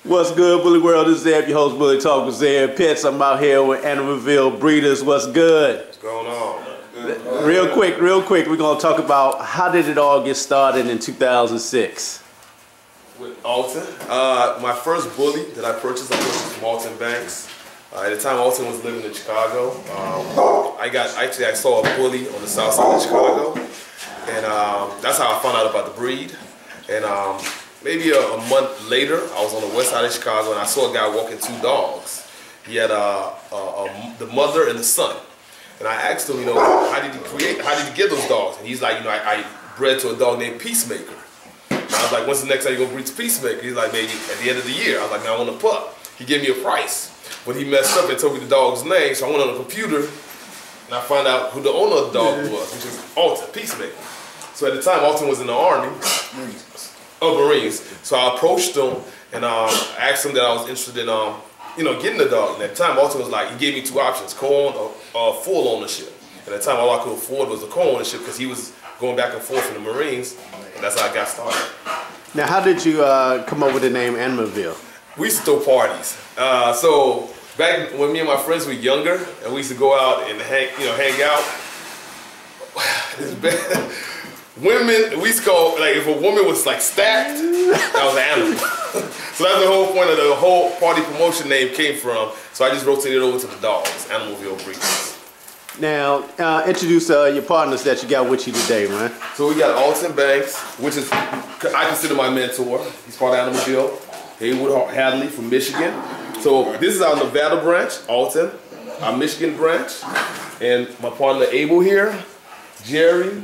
What's good, Bully World? This is Zeb, your host, Bully Talk with Zeb Pitts. I'm out here with Animalville breeders. What's good? What's going on? Real quick, we're going to talk about how did it all get started in 2006? With Alton. My first bully that I purchased from Alton Banks. At the time, Alton was living in Chicago. I saw a bully on the south side of Chicago, and that's how I found out about the breed. And maybe a month later, I was on the west side of Chicago, and I saw a guy walking two dogs. He had the mother and the son. And I asked him, how did he get those dogs? And he's like, I bred to a dog named Peacemaker. And I was like, when's the next time you're gonna breed to Peacemaker? He's like, maybe at the end of the year. I was like, no, I want a pup. He gave me a price, but he messed up and told me the dog's name. So I went on the computer and I found out who the owner of the dog was, which was Alton, Peacemaker. So at the time, Alton was in the Army. Marines. So I approached him and asked him that I was interested in, getting the dog. And at the time, Alton was like, he gave me two options: co-own or full ownership. And at the time, all I could afford was the co-ownership because he was going back and forth in the Marines, and that's how I got started. Now, how did you come up with the name Animalville? We used to throw parties. So back when me and my friends were younger, and we used to go out and hang out. It's bad. Women, we used to call, like, if a woman was like stacked, that was an animal. So that's the whole point of the whole party promotion name came from. So I just rotated over to the dogs, Animalville breeders. Now, introduce your partners that you got with you today, man. So we got Alton Banks, which is, I consider my mentor. He's part of Animalville. Haywood Hadley from Michigan. So this is our Nevada branch, Alton, our Michigan branch. And my partner Abel here, Jerry,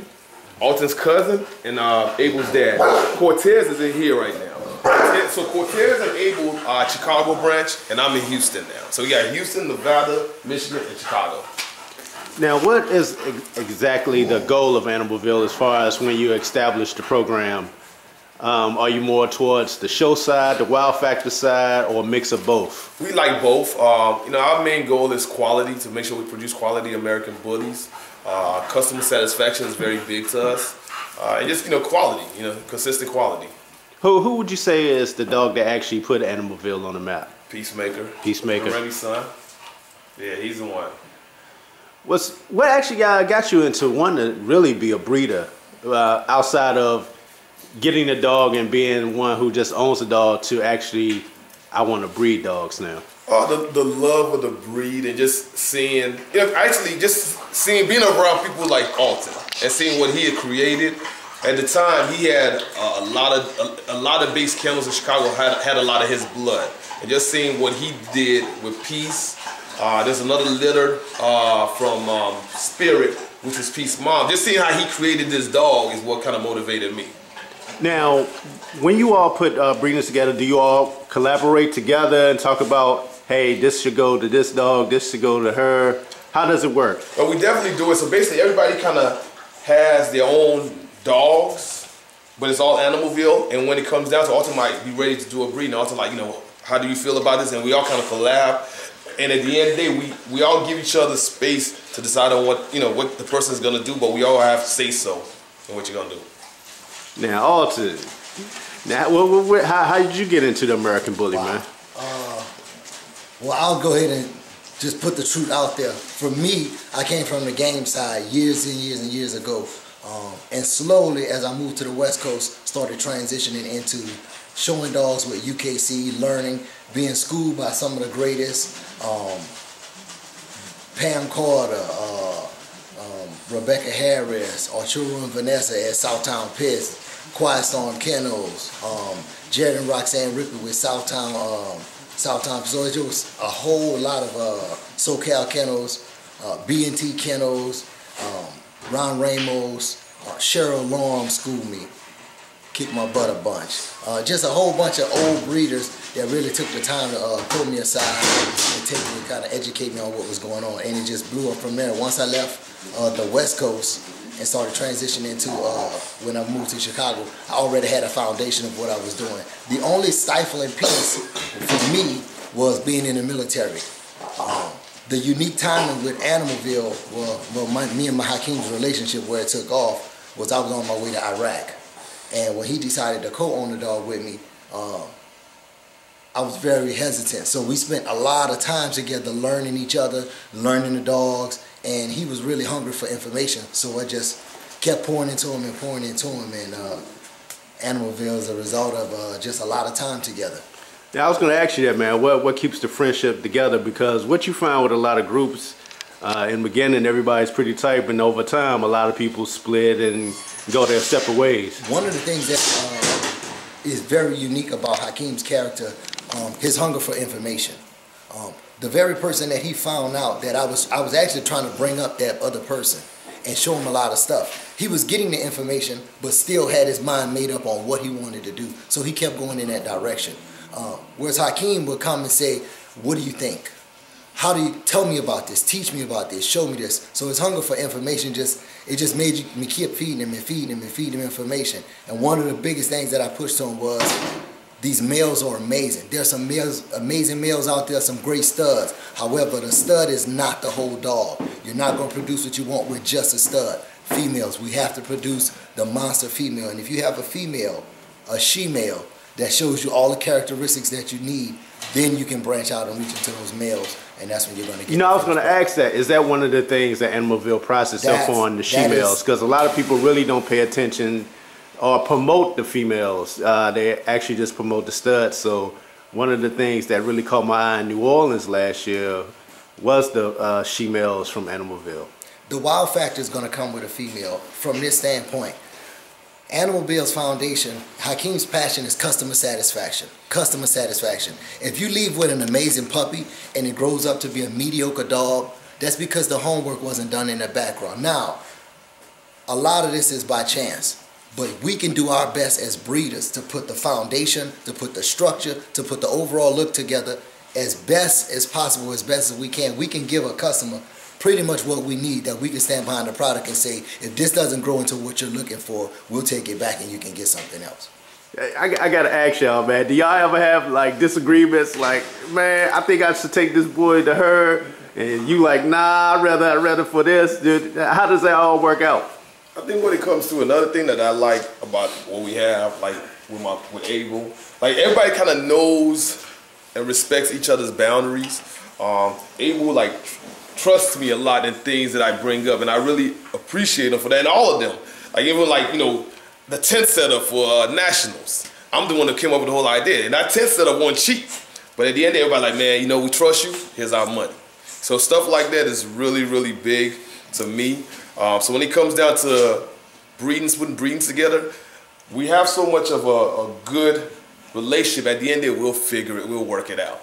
Alton's cousin, and Abel's dad. Cortez is in here right now. So Cortez and Abel are Chicago branch, and I'm in Houston now. So we got Houston, Nevada, Michigan, and Chicago. Now, what is exactly the goal of Animalville as far as when you establish the program? Are you more towards the show side, the wow factor side, or a mix of both? We like both. Our main goal is quality, to make sure we produce quality American bullies. Customer satisfaction is very big to us. And just, quality, consistent quality. Who would you say is the dog that actually put Animalville on the map? Peacemaker. Peacemaker. Remy's son. Yeah, he's the one. What actually got you into wanting to really be a breeder outside of getting a dog and being one who just owns a dog to actually, I want to breed dogs now? The love of the breed and just seeing, being around people like Alton and seeing what he had created. At the time, he had a lot of base kennels in Chicago had a lot of his blood, and just seeing what he did with Peace. There's another litter from Spirit, which is Peace's mom. Just seeing how he created this dog is what kind of motivated me. Now, when you all put breeders together, do you all collaborate together and talk about, hey, this should go to this dog, this should go to her? How does it work? Well, we definitely do it. So basically, everybody kind of has their own dogs, but it's all Animalville. And when it comes down to Alton might be ready to do a breed, and Alton like, how do you feel about this? And we all kind of collab. And at the end of the day, we all give each other space to decide on what the person's gonna do, but we all have to say so in what you're gonna do. Now, Alton, how did you get into the American Bully, man? Well, I'll go ahead and just put the truth out there. For me, I came from the game side years and years and years ago. And slowly, as I moved to the West Coast, started transitioning into showing dogs with UKC, learning, being schooled by some of the greatest. Pam Carter, Rebecca Harris, Arturo and Vanessa at Southtown Pits, Quiet Storm Kennels, Jared and Roxanne Ripley with Southtown. So it was a whole lot of SoCal Kennels, B&T Kennels, Ron Ramos, Cheryl Lorm schooled me, kicked my butt a bunch. Just a whole bunch of old breeders that really took the time to pull me aside and take me, kind of educate me on what was going on. And it just blew up from there. Once I left the West Coast and started transitioning into when I moved to Chicago, I already had a foundation of what I was doing. The only stifling piece for me was being in the military. The unique timing with Animalville, me and my Hakeem's relationship, where it took off, was I was on my way to Iraq. And when he decided to co-own the dog with me, I was very hesitant. So we spent a lot of time together learning each other, learning the dogs, and he was really hungry for information. So I just kept pouring into him and pouring into him, and Animalville is a result of just a lot of time together. Yeah, I was going to ask you that, man. What keeps the friendship together? Because what you find with a lot of groups, in the beginning, everybody's pretty tight, but over time, a lot of people split and go their separate ways. One of the things that is very unique about Hakeem's character, his hunger for information. The very person that he found out that I was actually trying to bring up that other person and show him a lot of stuff. He was getting the information, but still had his mind made up on what he wanted to do. So he kept going in that direction. Whereas Hakeem would come and say, what do you think? How do you tell me about this? Teach me about this. Show me this. So his hunger for information just made me keep feeding him and feeding him and feeding him information. And one of the biggest things that I pushed to him was, these males are amazing. There's some males, amazing males out there, some great studs. However, the stud is not the whole dog. You're not going to produce what you want with just a stud. Females, we have to produce the monster female. And if you have a female, a she-male, that shows you all the characteristics that you need, then you can branch out and reach into those males, and that's when you're going to get. You know, I was going to ask that. Is that one of the things that Animalville prides itself on, the she-males? Because a lot of people really don't pay attention or promote the females. They actually just promote the studs. So one of the things that really caught my eye in New Orleans last year was the she-males from Animalville. The wow factor is going to come with a female from this standpoint. Animalville's foundation, Hakeem's passion is customer satisfaction. Customer satisfaction. If you leave with an amazing puppy and it grows up to be a mediocre dog, that's because the homework wasn't done in the background. Now, a lot of this is by chance, but we can do our best as breeders to put the foundation, to put the structure, to put the overall look together as best as possible, as best as we can. We can give a customer pretty much what we need, that we can stand behind the product and say, if this doesn't grow into what you're looking for, we'll take it back and you can get something else. I got to ask y'all, man, do y'all ever have like disagreements? Like, man, I think I should take this boy to her, and you like, nah, I'd rather for this. Dude, how does that all work out? I think when it comes to another thing that I like about what we have, like with Abel, like everybody kind of knows and respects each other's boundaries. Abel like trusts me a lot in things that I bring up, and I really appreciate him for that. And all of them, like even like, you know, the tent setup for nationals, I'm the one that came up with the whole idea. And that tent setup wasn't cheap, but at the end, everybody like, man, you know, we trust you. Here's our money. So stuff like that is really, really big to me. So when it comes down to putting breedings together, we have so much of a good relationship. At the end, we'll figure it, we'll work it out,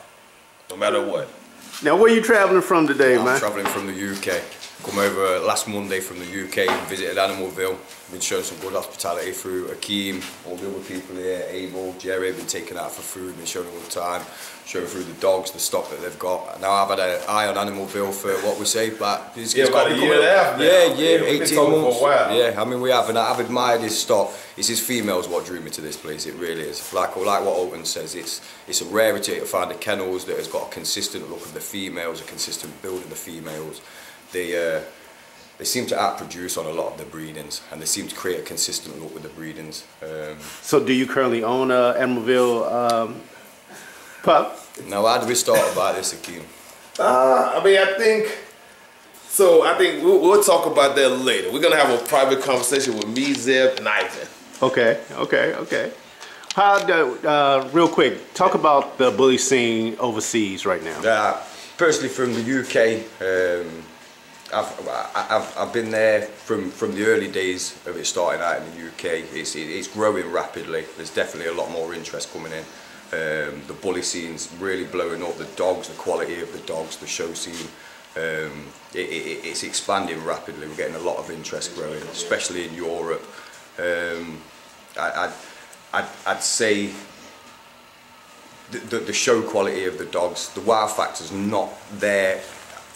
no matter what. Now, where are you traveling from today, man? I'm traveling from the UK. Come over last Monday from the UK and visited Animalville. Been shown some good hospitality through Hakeem, all the other people here, Abel, Jerry, been taken out for food, been showing a good time, showing through the dogs, the stock that they've got. Now I've had an eye on Animalville for what we say, but it's about a year and a half now. Yeah, 18 months. For a while. Yeah, I mean we have, and I've admired his stock. It's his females what drew me to this place. It really is. Like what Alton says, it's a rarity to find the kennels that has got a consistent look of the females, a consistent build of the females. They seem to outproduce on a lot of the breedings, and they seem to create a consistent look with the breedings. So do you currently own a Animalville pup? Now, how do we start about this, Hakeem? I mean, I think we'll talk about that later. We're gonna have a private conversation with me, Zeb, and Ivan. Okay. Real quick, talk about the bully scene overseas right now. Personally, from the UK, I've been there from the early days of it starting out in the UK. It's growing rapidly. There's definitely a lot more interest coming in. The bully scene's really blowing up. The dogs, the quality of the dogs, the show scene. It's expanding rapidly. We're getting a lot of interest growing, especially in Europe. I'd say the show quality of the dogs, the wow factor's not there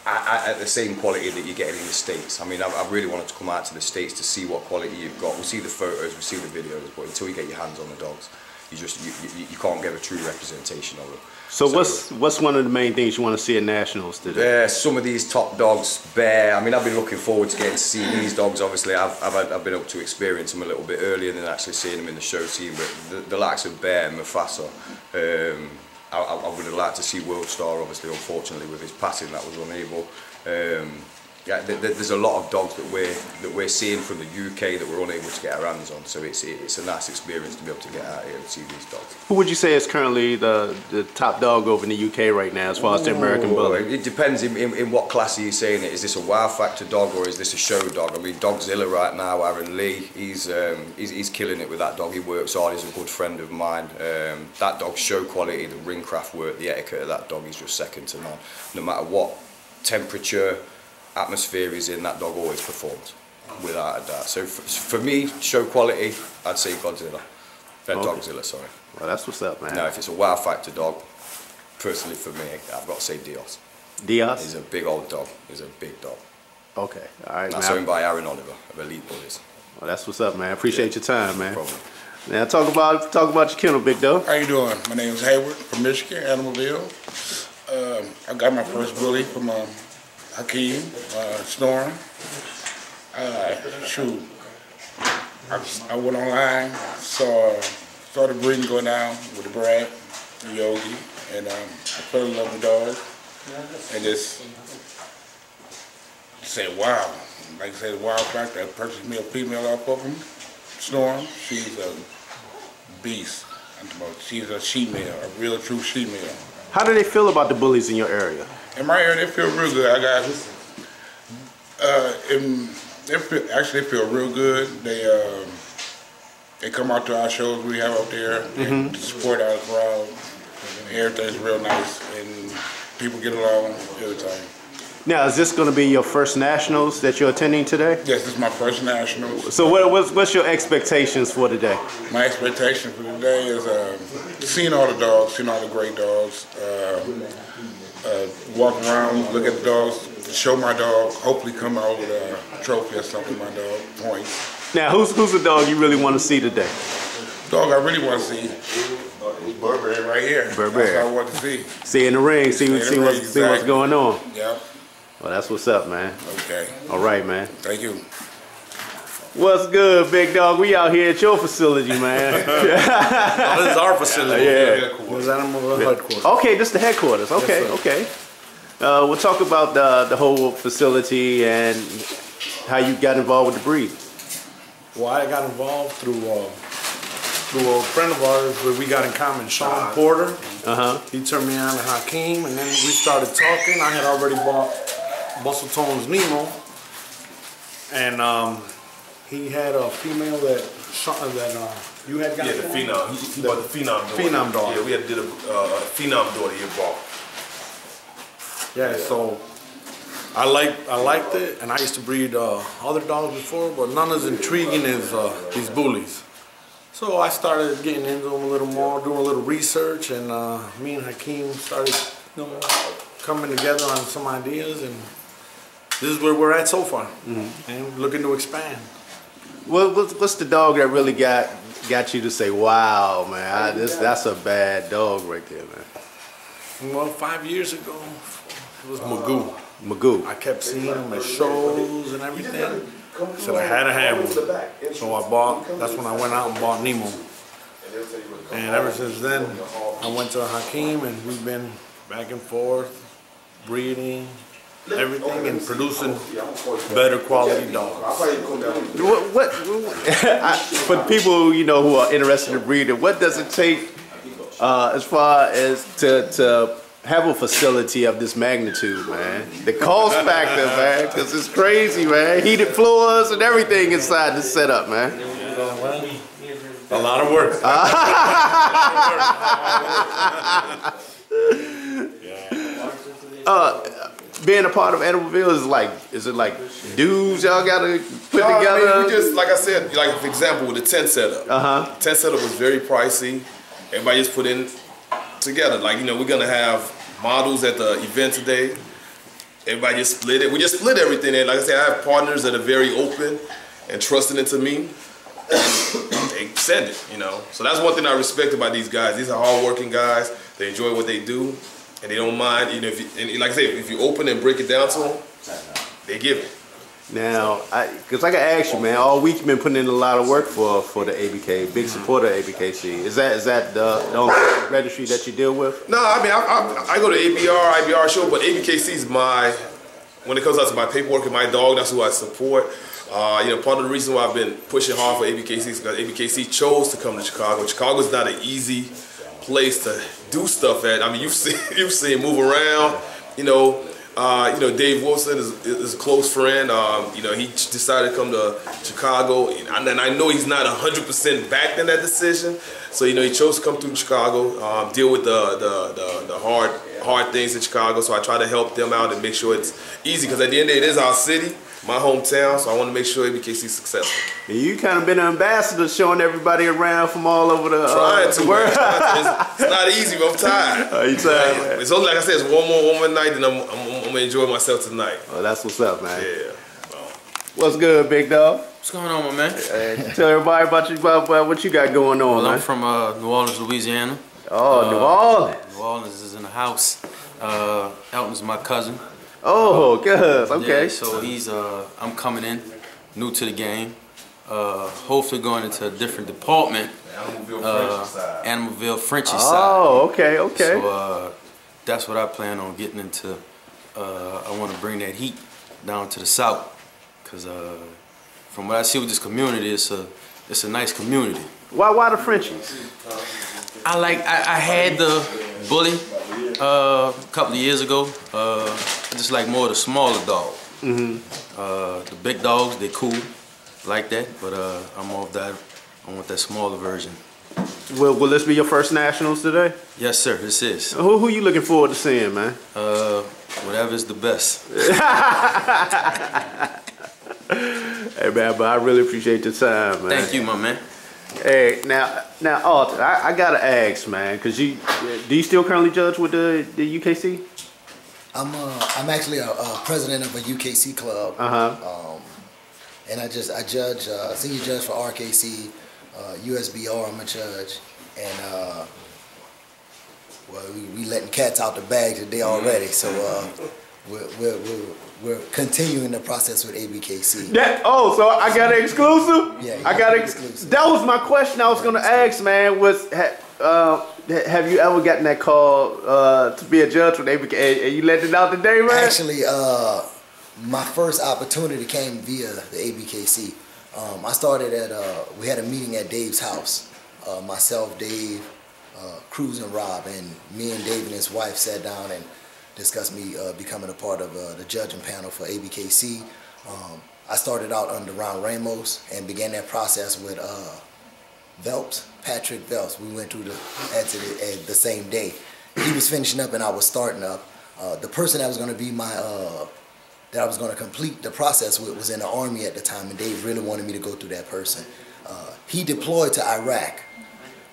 at the same quality that you're getting in the States. I mean, I really wanted to come out to the States to see what quality you've got. We see the photos, we see the videos, but until you get your hands on the dogs, you can't get a true representation of them. So what's one of the main things you want to see at Nationals today? Some of these top dogs, Bear. I mean, I've been looking forward to getting to see these dogs. Obviously, I've been able to experience them a little bit earlier than actually seeing them in the show scene. But the likes of Bear and Mufasa, I would have liked to see World Star, obviously, unfortunately, with his passing, that was unable. Yeah, there's a lot of dogs that we're seeing from the UK that we're unable to get our hands on. So it's a nice experience to be able to get out here and see these dogs. Who would you say is currently the top dog over in the UK right now as far as the American Bully? It depends in what class are you saying it. Is this a wow factor dog or is this a show dog? I mean, Dogzilla right now, Aaron Lee, he's killing it with that dog. He works hard. He's a good friend of mine. That dog's show quality, the ring craft work, the etiquette of that dog is just second to none. No matter what temperature, atmosphere is in, that dog always performs, without a doubt. So for me, show quality, I'd say Godzilla. Dogzilla, sorry. Well, that's what's up, man. Now, if it's a wow factor dog, personally for me, I've got to say Dios. Dios? He's a big old dog. He's a big dog. Okay, all right. That's owned by Aaron Oliver of Elite Bullies. Well, that's what's up, man. I appreciate your time, man. No problem. Now, talk about your kennel, big dog. How you doing? My name is Hayward from Michigan, Animalville. I got my first bully from Hakeem, Snoring. Shoot, I went online, started breeding going down with the Brad, the Yogi, and I fell in love with dogs, and just said, wow. Like I said, wow factor. I purchased me a female off of him, Snoring. She's a beast. She's a she-male, a real true she-male. How do they feel about the bullies in your area? In my area, they feel real good. I got, they feel real good. They come out to our shows we have out there, and support our crowd. Everything's real nice, and people get along every time. Now, is this going to be your first nationals that you're attending today? Yes, this is my first nationals. So what's your expectations for today? My expectation for today is seeing all the dogs, seeing all the great dogs, walk around, look at the dogs, show my dog, hopefully come out with a trophy or something, my dog, points. Now, who's the dog you really want to see today? Dog I really want to see is Burberry right here. Burberry. That's what I want to see. See in the ring, see what's going on. Yep. Well, that's what's up, man. Okay. All right, man. Thank you. What's good, big dog? We out here at your facility, man. Oh, this is our facility. Yeah. This is Animalville headquarters. Okay, this is the headquarters. Okay, Yes, okay. We'll talk about the whole facility and how you got involved with the breed. Well, I got involved through a friend of ours that we got in common, Sean Porter. He turned me on to Hakeem, and then we started talking. I had already bought Bustletone's Nemo, and he had a female that you had got. Yeah, the Phenom. He bought the Phenom daughter. Phenom daughter. Yeah, we had did a Phenom daughter he bought. Yeah, so I liked it, and I used to breed other dogs before, but none as intriguing as these bullies. So I started getting into them a little more, doing a little research, and me and Hakeem started, coming together on some ideas, and this is where we're at so far, and looking to expand. Well, what's the dog that really got you to say, "Wow, man, that's a bad dog right there, man"? Well, 5 years ago, it was Magoo. Magoo. I kept seeing him at shows and everything. Said I had to have one. So that's when I went out and bought Nemo. And ever since then, I went to Hakeem, and we've been back and forth, breeding, everything, and producing better quality dogs. For people who are interested in breeding, what does it take as far as to have a facility of this magnitude, man? The cost factor, man, because it's crazy, man. Heated floors and everything inside this setup, man. A lot of work. Being a part of Animalville is it like dudes y'all gotta put together? I mean, we just, like I said, like for example with the tent setup. The tent setup was very pricey. Everybody just put in together. Like, we're gonna have models at the event today. Everybody just split it. We just split everything. And like I said, I have partners that are very open and trusting it to me. And they send it, So that's one thing I respect about these guys. These are hardworking guys. They enjoy what they do, and they don't mind. And like I say, if you open and break it down to them, they give it. Now, because I got to ask you, man, all week you've been putting in a lot of work for the ABK, big supporter of ABKC. Is that the only registry that you deal with? No, I mean, I go to IBR show, but ABKC is when it comes out to my paperwork and my dog, that's who I support. Part of the reason why I've been pushing hard for ABKC is because ABKC chose to come to Chicago. Chicago's not an easy place to do stuff at. I mean, you've seen move around. Dave Wilson is a close friend. He decided to come to Chicago, and I know he's not 100% backed in that decision. So he chose to come through Chicago, deal with the hard things in Chicago. So I try to help them out and make sure it's easy, because at the end of the day, it is our city, my hometown. So I want to make sure ABKC is successful. And you kind of been an ambassador, showing everybody around from all over the world. It's not easy, but I'm tired. Are you tired, man? It's only, like I said, it's one more night, and I'm gonna enjoy myself tonight. Oh, that's what's up, man. Yeah. What's good, big dog? What's going on, my man? Tell everybody about what you got going on, Well, man. I'm from New Orleans, Louisiana. Oh, New Orleans. New Orleans is in the house. Elton's my cousin. Oh, good. Okay. Yeah, so he's I'm coming in, new to the game. Hopefully going into a different department. Animalville Frenchy side. Oh, okay. So that's what I plan on getting into. I want to bring that heat down to the south, because from what I see with this community, it's a nice community. Why the Frenchies? I had the Bully a couple of years ago. I just like more of the smaller dogs. The big dogs, they cool, like that, but I'm off that. I want that smaller version. Will this be your first nationals today? Yes, sir. This is. Who you looking forward to seeing, man? Whatever's the best. Hey, man, but I really appreciate your time, man. Thank you, my man. Hey, now, Alton, I gotta ask, man, because do you still currently judge with the UKC? I'm actually a president of a UKC club. And I judge senior judge for RKC, USBR. I'm a judge, and we letting cats out the bag today already. So we're continuing the process with ABKC. So I got an exclusive? Yeah, I got an exclusive. That was my question I was going to ask, man, have you ever gotten that call to be a judge with ABK, and you let it out today, man? Actually, my first opportunity came via the ABKC. I started we had a meeting at Dave's house. Myself, Dave, Cruz, and Rob, and me and Dave and his wife sat down and discussed me becoming a part of the judging panel for ABKC. I started out under Ron Ramos and began that process with Patrick Velps. We went through the same day. He was finishing up and I was starting up. The person that was going to be that I was going to complete the process with was in the Army at the time, and Dave really wanted me to go through that person. He deployed to Iraq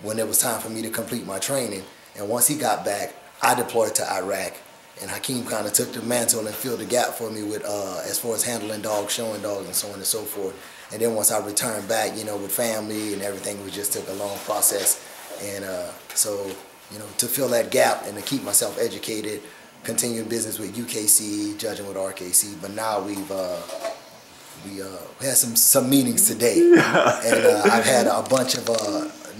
when it was time for me to complete my training, and once he got back, I deployed to Iraq, and Hakeem kind of took the mantle and filled the gap for me with as far as handling dogs, showing dogs, and so on and so forth. And then once I returned back, with family and everything, we just took a long process. And so, to fill that gap and to keep myself educated, continuing business with UKC, judging with RKC. But now we had some meetings today, and I've had a bunch of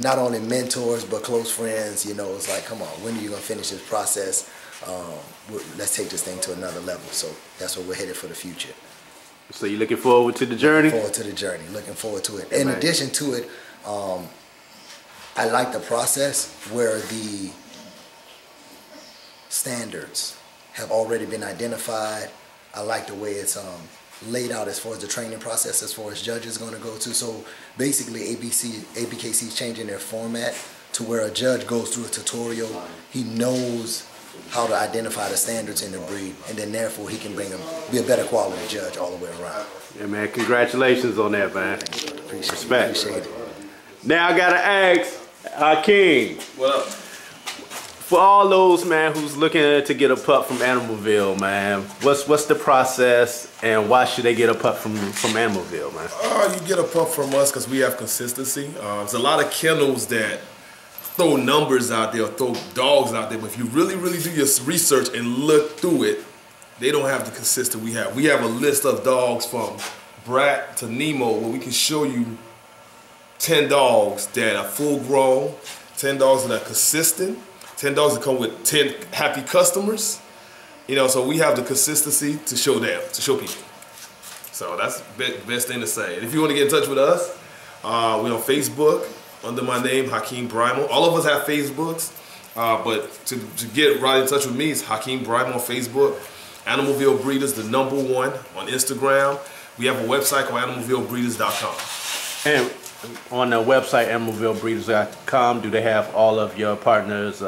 not only mentors but close friends. It's like, come on, when are you gonna finish this process? Let's take this thing to another level. So that's where we're headed for the future. So you looking forward to the journey? Looking forward to the journey. Looking forward to it. In addition to it, I like the process where the standards have already been identified. I like the way it's laid out as far as the training process, as far as judges going to go to. So basically ABKC is changing their format to where a judge goes through a tutorial. He knows how to identify the standards in the breed, and then therefore he can be a better quality judge all the way around. Yeah, man, congratulations on that, man. Respect. Appreciate it. Now I gotta ask, King. What up? For all those, man, who's looking to get a pup from Animalville, man, what's the process, and why should they get a pup from Animalville, man? You get a pup from us because we have consistency. There's a lot of kennels that throw numbers out there or throw dogs out there, but if you really do your research and look through it, they don't have the consistent we have. We have a list of dogs from Brat to Nemo where we can show you 10 dogs that are full grown, 10 dogs that are consistent, 10 dogs that come with 10 happy customers. You know, so we have the consistency to show them, to show people. So that's the best thing to say. And if you want to get in touch with us, we're on Facebook under my name, Hakeem Brymo. All of us have Facebooks, but to get right in touch with me, it's Hakeem Brymo on Facebook. Animalville Breeders, the #1 on Instagram. We have a website called animalvillebreeders.com. And on the website, animalvillebreeders.com, do they have all of your partners'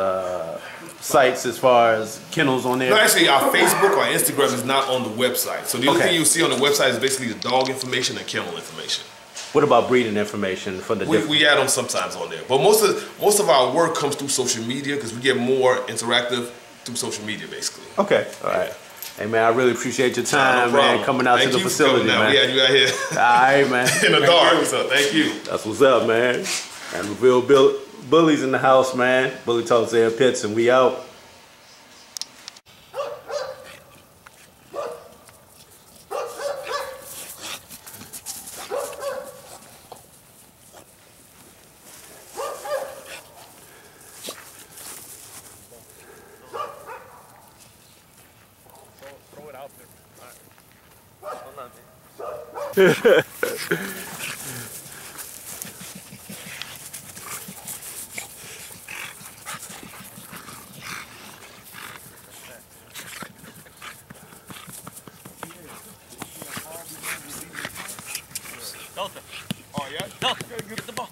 sites as far as kennels on there? No, actually, our Facebook or Instagram is not on the website. So the only thing you see on the website is basically the dog information and kennel information. What about breeding information for the we add them sometimes on there. But most of our work comes through social media because we get more interactive through social media, basically. Okay, all right. Hey man, I really appreciate your time, man, coming out to the facility, man. We had you out here. All right, man. In the dark, so thank you. That's what's up, man. Animalville Bullies in the house, man. Bully Talks Air Pits, and we out. Delta. Oh yeah? Delta, get the ball.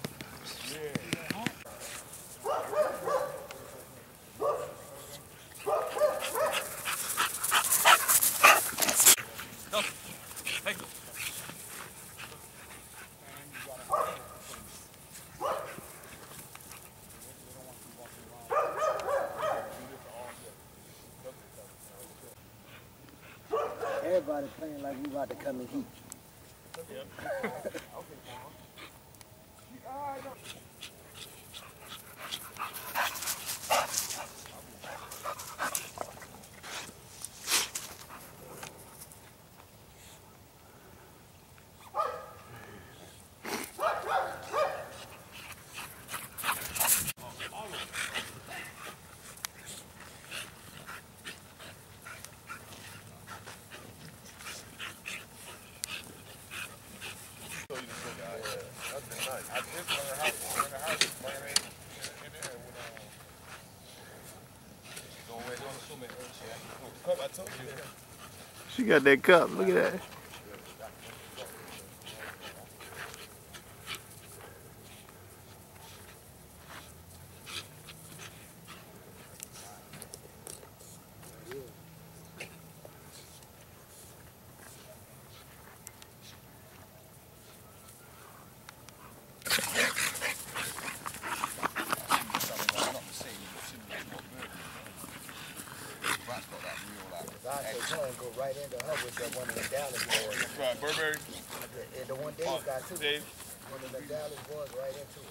Everybody playing like we about to come and heat. She got that cup. Look at that. Go right into her with that one of the Dallas boys. That's right, Burberry. And the one Dave got too. Dave. One of the Dallas boys right into it.